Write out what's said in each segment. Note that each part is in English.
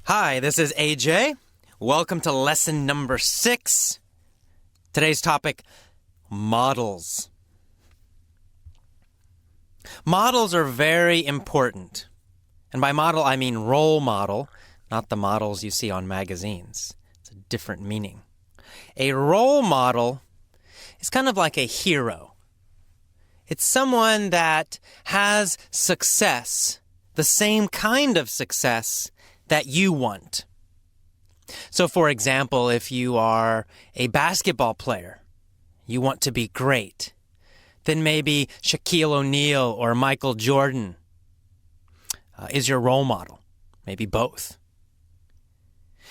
Hi, this is AJ. Welcome to lesson number 6. Today's topic, models. Models are very important. And by model, I mean role model, not the models you see on magazines. It's a different meaning. A role model is kind of like a hero. It's someone that has success, the same kind of success that you want. So, for example, if you are a basketball player, you want to be great, then maybe Shaquille O'Neal or Michael Jordan is your role model, maybe both.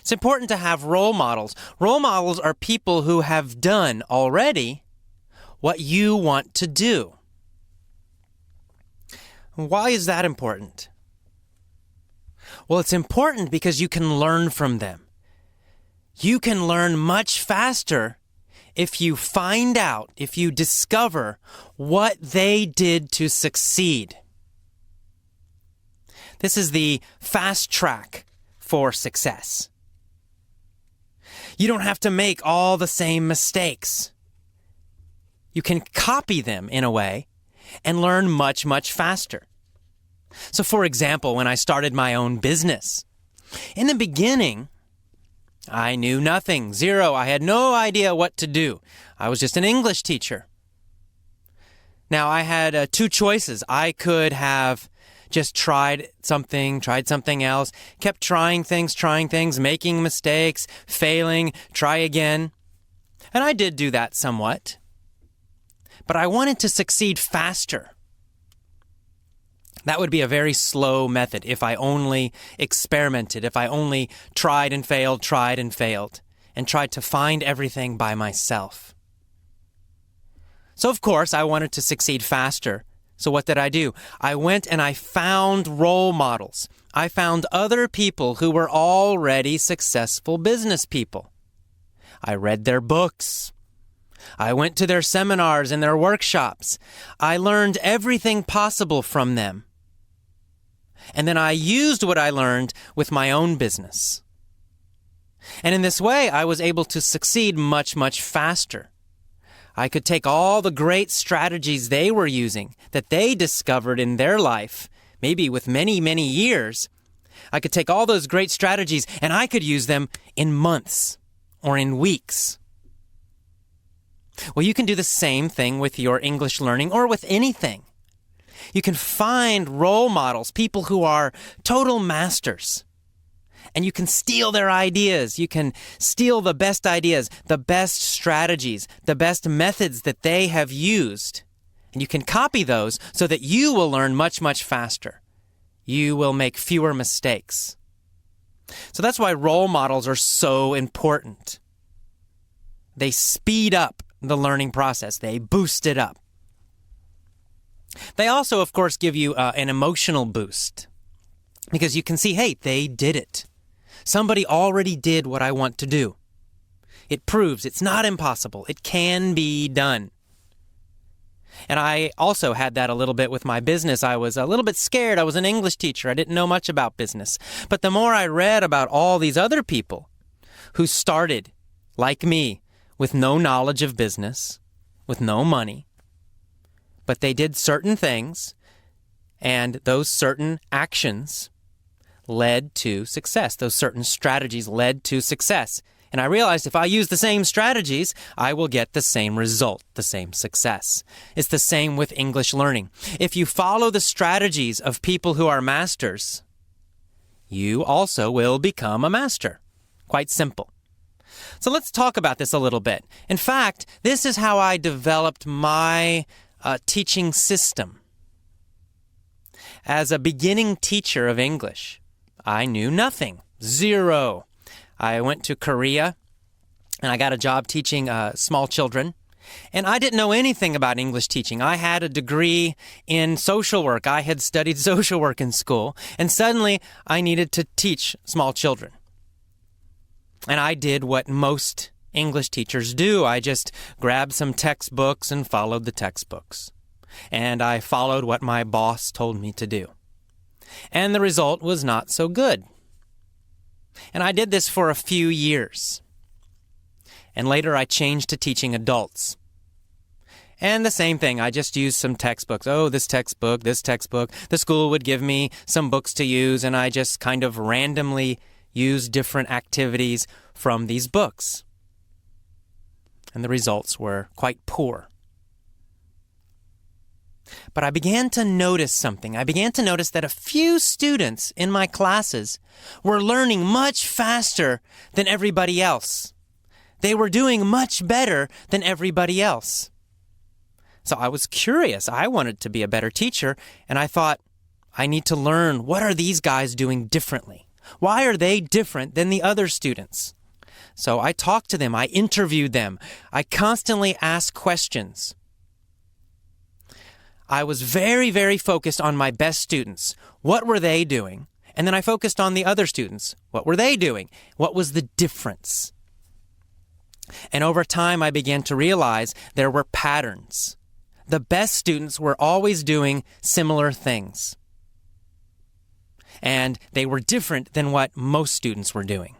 It's important to have role models. Role models are people who have done already what you want to do. Why is that important? Well, it's important because you can learn from them. You can learn much faster if you find out, if you discover what they did to succeed. This is the fast track for success. You don't have to make all the same mistakes. You can copy them in a way and learn much, much faster. So, for example, when I started my own business, in the beginning, I knew nothing, zero. I had no idea what to do. I was just an English teacher. Now, I had two choices. I could have just tried something else, kept trying things, making mistakes, failing, try again. And I did do that somewhat. But I wanted to succeed faster. That would be a very slow method if I only experimented, if I only tried and failed, and tried to find everything by myself. So, of course, I wanted to succeed faster. So what did I do? I went and I found role models. I found other people who were already successful business people. I read their books. I went to their seminars and their workshops. I learned everything possible from them. And then I used what I learned with my own business. And in this way, I was able to succeed much, much faster. I could take all the great strategies they were using, that they discovered in their life, maybe with many, many years. I could take all those great strategies and I could use them in months or in weeks. Well, you can do the same thing with your English learning or with anything. You can find role models, people who are total masters. And you can steal their ideas. You can steal the best ideas, the best strategies, the best methods that they have used. And you can copy those so that you will learn much, much faster. You will make fewer mistakes. So that's why role models are so important. They speed up the learning process. They boost it up. They also, of course, give you an emotional boost because you can see, hey, they did it. Somebody already did what I want to do. It proves it's not impossible. It can be done. And I also had that a little bit with my business. I was a little bit scared. I was an English teacher. I didn't know much about business. But the more I read about all these other people who started, like me, with no knowledge of business, with no money, but they did certain things, and those certain actions led to success. Those certain strategies led to success. And I realized if I use the same strategies, I will get the same result, the same success. It's the same with English learning. If you follow the strategies of people who are masters, you also will become a master. Quite simple. So let's talk about this a little bit. In fact, this is how I developed my teaching system. As a beginning teacher of English, I knew nothing, zero. I went to Korea and I got a job teaching small children. And I didn't know anything about English teaching. I had a degree in social work. I had studied social work in school. And suddenly I needed to teach small children. And I did what most English teachers do. I just grabbed some textbooks and followed the textbooks. And I followed what my boss told me to do. And the result was not so good. And I did this for a few years. And later I changed to teaching adults. And the same thing, I just used some textbooks. Oh, this textbook. The school would give me some books to use, and I just kind of randomly used different activities from these books. And the results were quite poor. But I began to notice something. I began to notice that a few students in my classes were learning much faster than everybody else. They were doing much better than everybody else. So I was curious. I wanted to be a better teacher, and I thought, I need to learn, what are these guys doing differently? Why are they different than the other students? So I talked to them. I interviewed them. I constantly asked questions. I was very, very focused on my best students. What were they doing? And then I focused on the other students. What were they doing? What was the difference? And over time, I began to realize there were patterns. The best students were always doing similar things. And they were different than what most students were doing.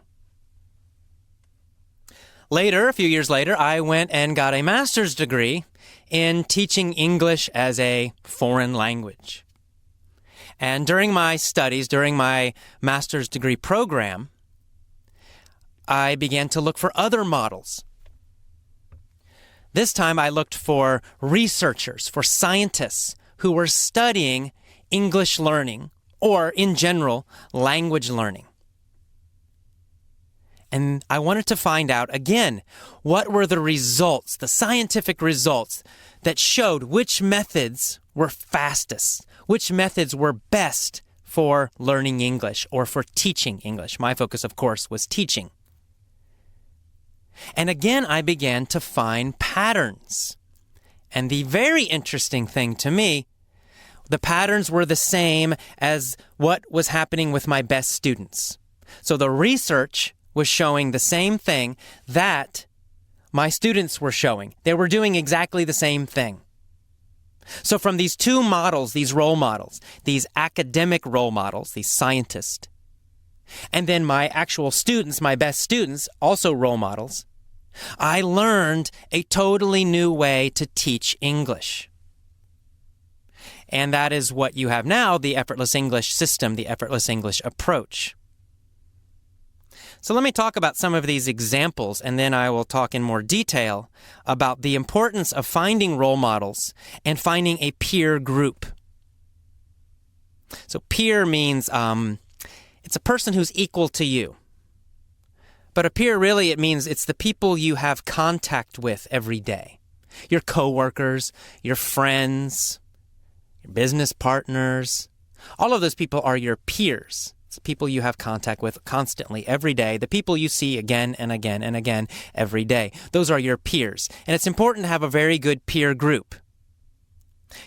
Later, a few years later, I went and got a master's degree in teaching English as a foreign language. And during my studies, during my master's degree program, I began to look for other models. This time I looked for researchers, for scientists who were studying English learning, or in general, language learning. And I wanted to find out, again, what were the results, the scientific results that showed which methods were fastest, which methods were best for learning English or for teaching English. My focus, of course, was teaching. And again, I began to find patterns. And the very interesting thing to me, the patterns were the same as what was happening with my best students. So the research was showing the same thing that my students were showing. They were doing exactly the same thing. So from these two models, these role models, these academic role models, these scientists, and then my actual students, my best students, also role models, I learned a totally new way to teach English. And that is what you have now, the effortless English system, the effortless English approach. So let me talk about some of these examples, and then I will talk in more detail about the importance of finding role models and finding a peer group. So peer means it's a person who's equal to you. But a peer, really, it means it's the people you have contact with every day. Your coworkers, your friends, your business partners. All of those people are your peers. It's people you have contact with constantly every day, the people you see again and again and again every day. Those are your peers. And it's important to have a very good peer group.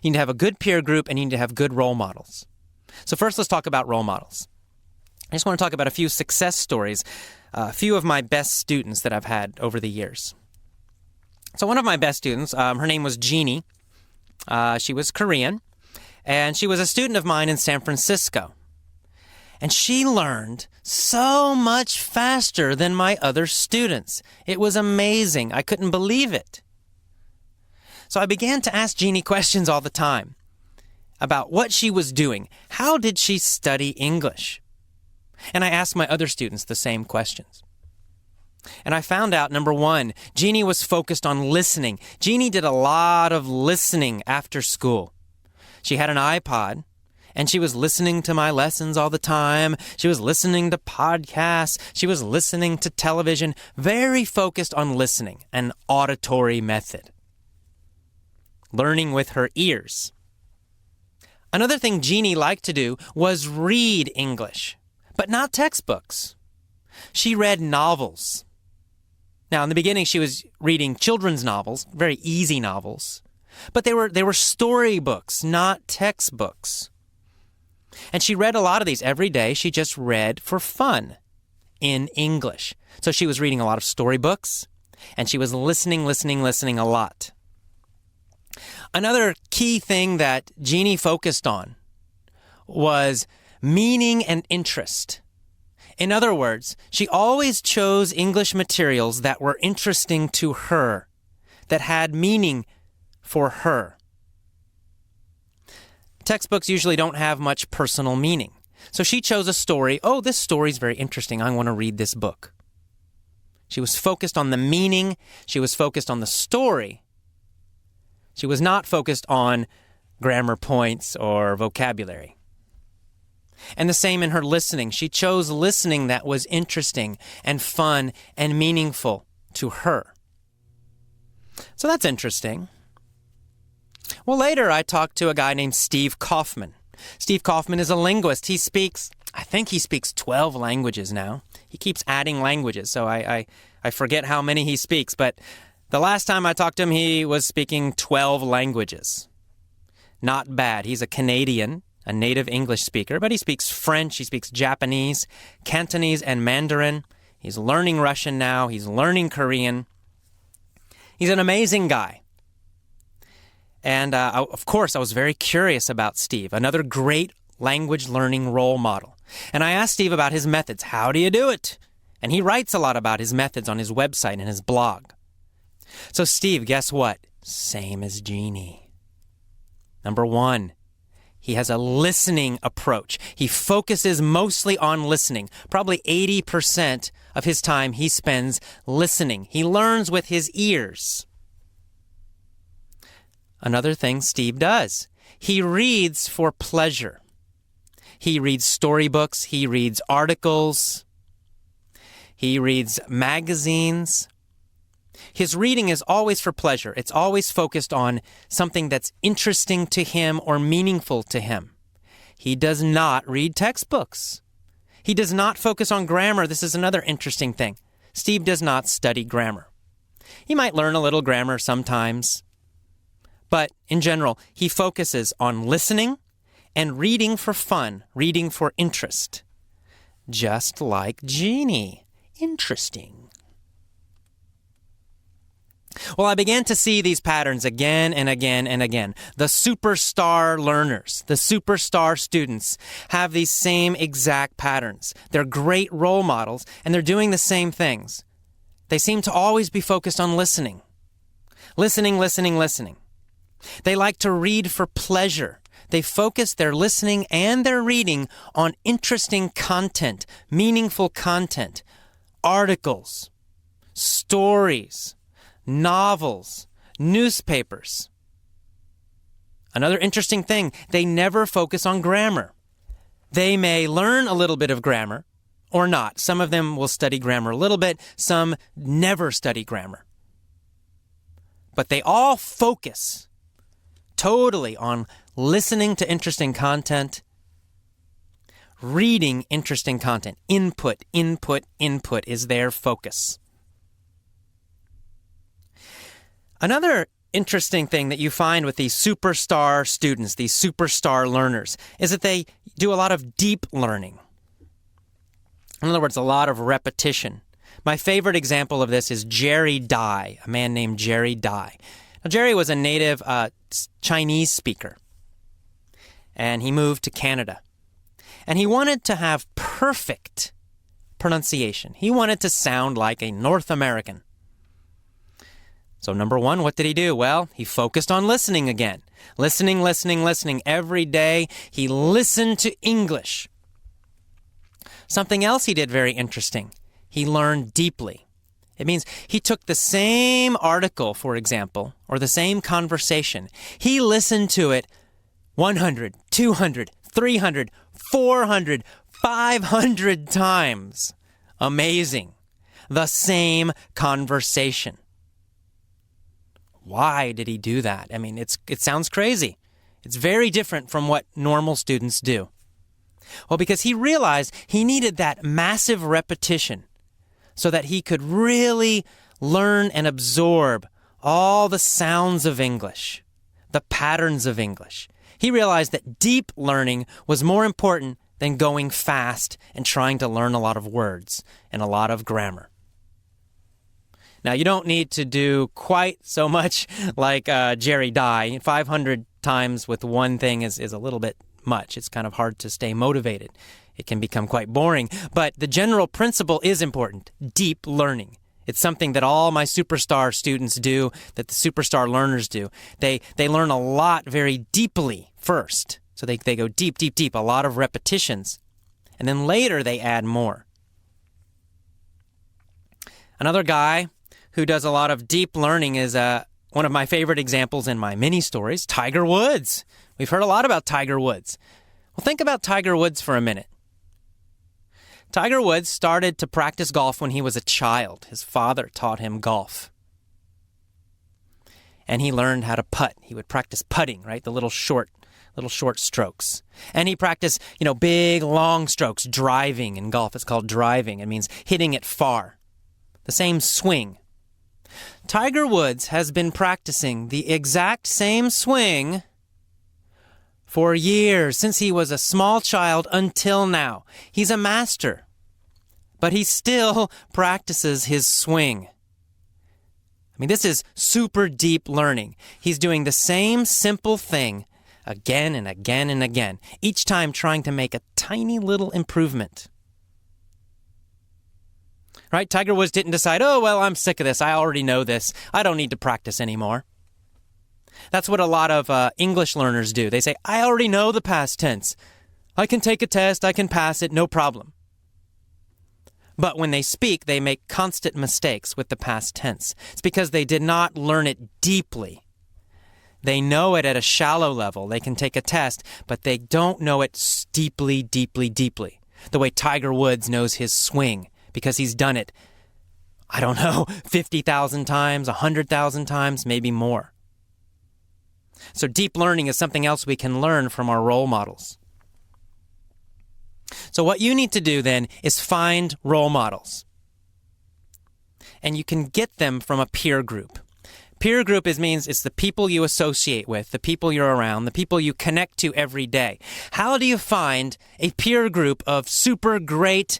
You need to have a good peer group, and you need to have good role models. So first, let's talk about role models. I just want to talk about a few success stories, a few of my best students that I've had over the years. So one of my best students, her name was Jeannie. She was Korean, and she was a student of mine in San Francisco. And she learned so much faster than my other students. It was amazing. I couldn't believe it. So I began to ask Jeannie questions all the time about what she was doing. How did she study English? And I asked my other students the same questions. And I found out, number one, Jeannie was focused on listening. Jeannie did a lot of listening after school. She had an iPod, and she was listening to my lessons all the time. She was listening to podcasts. She was listening to television. Very focused on listening, an auditory method. Learning with her ears. Another thing Jeannie liked to do was read English, but not textbooks. She read novels. Now, in the beginning, she was reading children's novels, very easy novels, but they were storybooks, not textbooks. And she read a lot of these every day. She just read for fun in English. So she was reading a lot of storybooks, and she was listening a lot. Another key thing that Jeannie focused on was meaning and interest. In other words, she always chose English materials that were interesting to her, that had meaning for her. Textbooks usually don't have much personal meaning. So she chose a story. Oh, this story's very interesting. I want to read this book. She was focused on the meaning. She was focused on the story. She was not focused on grammar points or vocabulary. And the same in her listening. She chose listening that was interesting and fun and meaningful to her. So that's interesting. Well, later I talked to a guy named Steve Kaufman. Steve Kaufman is a linguist. I think he speaks 12 languages now. He keeps adding languages, so I forget how many he speaks. But the last time I talked to him, he was speaking 12 languages. Not bad. He's a Canadian, a native English speaker, but he speaks French, he speaks Japanese, Cantonese, and Mandarin. He's learning Russian now. He's learning Korean. He's an amazing guy. And, of course, I was very curious about Steve, another great language learning role model. And I asked Steve about his methods. How do you do it? And he writes a lot about his methods on his website and his blog. So Steve, guess what? Same as Jeannie. Number one, he has a listening approach. He focuses mostly on listening. Probably 80% of his time he spends listening. He learns with his ears. Another thing Steve does, he reads for pleasure. He reads storybooks, he reads articles, he reads magazines. His reading is always for pleasure. It's always focused on something that's interesting to him or meaningful to him. He does not read textbooks. He does not focus on grammar. This is another interesting thing. Steve does not study grammar. He might learn a little grammar sometimes. But in general, he focuses on listening and reading for fun, reading for interest. Just like Jeannie. Interesting. Well, I began to see these patterns again and again and again. The superstar learners, the superstar students have these same exact patterns. They're great role models, and they're doing the same things. They seem to always be focused on listening. Listening, listening, listening. They like to read for pleasure. They focus their listening and their reading on interesting content, meaningful content, articles, stories, novels, newspapers. Another interesting thing, they never focus on grammar. They may learn a little bit of grammar or not. Some of them will study grammar a little bit. Some never study grammar. But they all focus totally on listening to interesting content, reading interesting content. Input, input, input is their focus. Another interesting thing that you find with these superstar students, these superstar learners, is that they do a lot of deep learning. In other words, a lot of repetition. My favorite example of this is Jerry Dye, a man named Jerry Dye. Now, Jerry was a native Chinese speaker, and he moved to Canada. And he wanted to have perfect pronunciation. He wanted to sound like a North American. So number one, what did he do? Well, he focused on listening again. Listening, listening, listening. Every day he listened to English. Something else he did very interesting. He learned deeply. It means he took the same article, for example, or the same conversation. He listened to it 100, 200, 300, 400, 500 times. Amazing. The same conversation. Why did he do that? I mean, it sounds crazy. It's very different from what normal students do. Well, because he realized he needed that massive repetition so that he could really learn and absorb all the sounds of English, the patterns of English. He realized that deep learning was more important than going fast and trying to learn a lot of words and a lot of grammar. Now, you don't need to do quite so much like Jerry Dye. 500 times with one thing is a little bit much. It's kind of hard to stay motivated. it can become quite boring. But the general principle is important, deep learning. It's something that all my superstar students do, that the superstar learners do. They learn a lot very deeply first. So they go deep, deep, deep, a lot of repetitions. And then later they add more. Another guy who does a lot of deep learning is one of my favorite examples in my mini stories, Tiger Woods. We've heard a lot about Tiger Woods. Well, think about Tiger Woods for a minute. Tiger Woods started to practice golf when he was a child. His father taught him golf. And he learned how to putt. He would practice putting, right? The little short strokes. And he practiced, big, long strokes, driving in golf. It's called driving. It means hitting it far. The same swing. Tiger Woods has been practicing the exact same swing for years, since he was a small child until now. He's a master, but he still practices his swing. This is super deep learning. He's doing the same simple thing again and again and again, each time trying to make a tiny little improvement. Right? Tiger Woods didn't decide, I'm sick of this. I already know this. I don't need to practice anymore. That's what a lot of English learners do. They say, I already know the past tense. I can take a test. I can pass it. No problem. But when they speak, they make constant mistakes with the past tense. It's because they did not learn it deeply. They know it at a shallow level. They can take a test, but they don't know it deeply, deeply, deeply. The way Tiger Woods knows his swing, because he's done it, 50,000 times, 100,000 times, maybe more. So deep learning is something else we can learn from our role models. So what you need to do then is find role models. And you can get them from a peer group. Peer group means it's the people you associate with, the people you're around, the people you connect to every day. How do you find a peer group of super great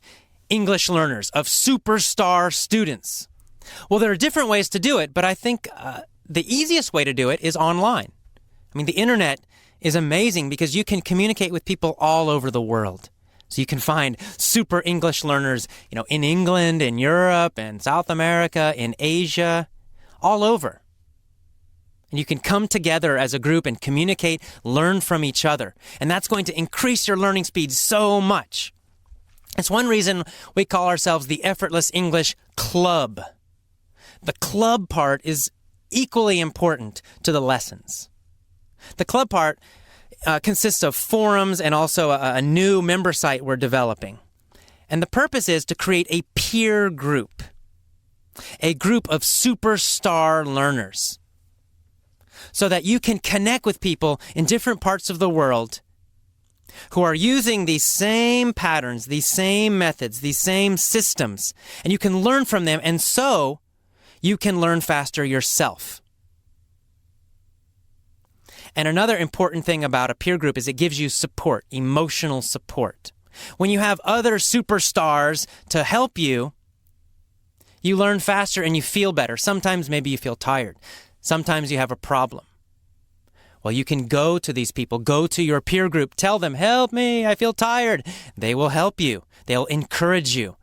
English learners, of superstar students? Well, there are different ways to do it, but I think the easiest way to do it is online. The internet is amazing because you can communicate with people all over the world. So you can find super English learners, in England, in Europe, in South America, in Asia, all over. And you can come together as a group and communicate, learn from each other. And that's going to increase your learning speed so much. It's one reason we call ourselves the Effortless English Club. The club part is equally important to the lessons. The club part consists of forums and also a new member site we're developing. And the purpose is to create a peer group, a group of superstar learners, so that you can connect with people in different parts of the world who are using these same patterns, these same methods, these same systems, and you can learn from them, and so you can learn faster yourself. And another important thing about a peer group is it gives you support, emotional support. When you have other superstars to help you, you learn faster and you feel better. Sometimes maybe you feel tired. Sometimes you have a problem. Well, you can go to these people, go to your peer group, tell them, help me, I feel tired. They will help you. They'll encourage you.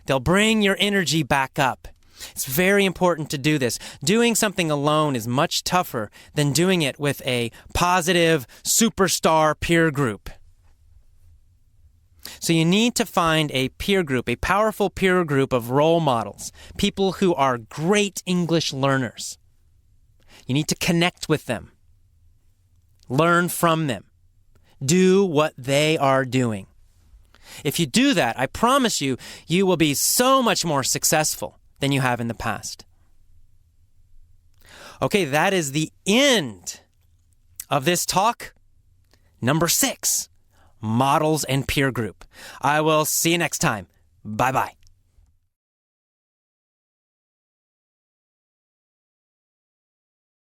They'll bring your energy back up. It's very important to do this. Doing something alone is much tougher than doing it with a positive superstar peer group. So you need to find a peer group, a powerful peer group of role models, people who are great English learners. You need to connect with them. Learn from them. Do what they are doing. If you do that, I promise you, you will be so much more successful than you have in the past. Okay, that is the end of this talk. Number 6, models and peer group. I will see you next time. Bye-bye.